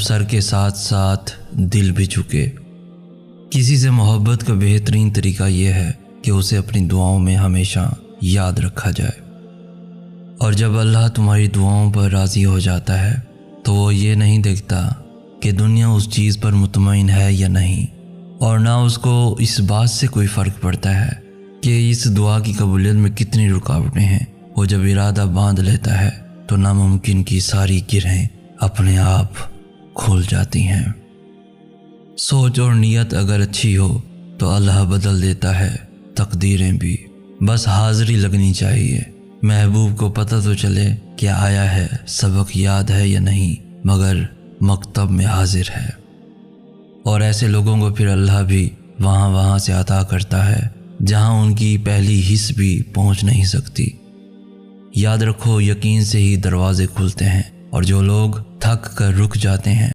سر کے ساتھ ساتھ دل بھی جھکے۔ کسی سے محبت کا بہترین طریقہ یہ ہے کہ اسے اپنی دعاؤں میں ہمیشہ یاد رکھا جائے، اور جب اللہ تمہاری دعاؤں پر راضی ہو جاتا ہے تو وہ یہ نہیں دیکھتا کہ دنیا اس چیز پر مطمئن ہے یا نہیں، اور نہ اس کو اس بات سے کوئی فرق پڑتا ہے کہ اس دعا کی قبولیت میں کتنی رکاوٹیں ہیں۔ وہ جب ارادہ باندھ لیتا ہے تو ناممکن کی ساری گرہیں اپنے آپ کھل جاتی ہیں۔ سوچ اور نیت اگر اچھی ہو تو اللہ بدل دیتا ہے تقدیریں بھی، بس حاضری لگنی چاہیے۔ محبوب کو پتہ تو چلے کہ آیا ہے، سبق یاد ہے یا نہیں، مگر مکتب میں حاضر ہے، اور ایسے لوگوں کو پھر اللہ بھی وہاں سے عطا کرتا ہے جہاں ان کی پہلی حس بھی پہنچ نہیں سکتی۔ یاد رکھو، یقین سے ہی دروازے کھلتے ہیں، اور جو لوگ تھک کر رک جاتے ہیں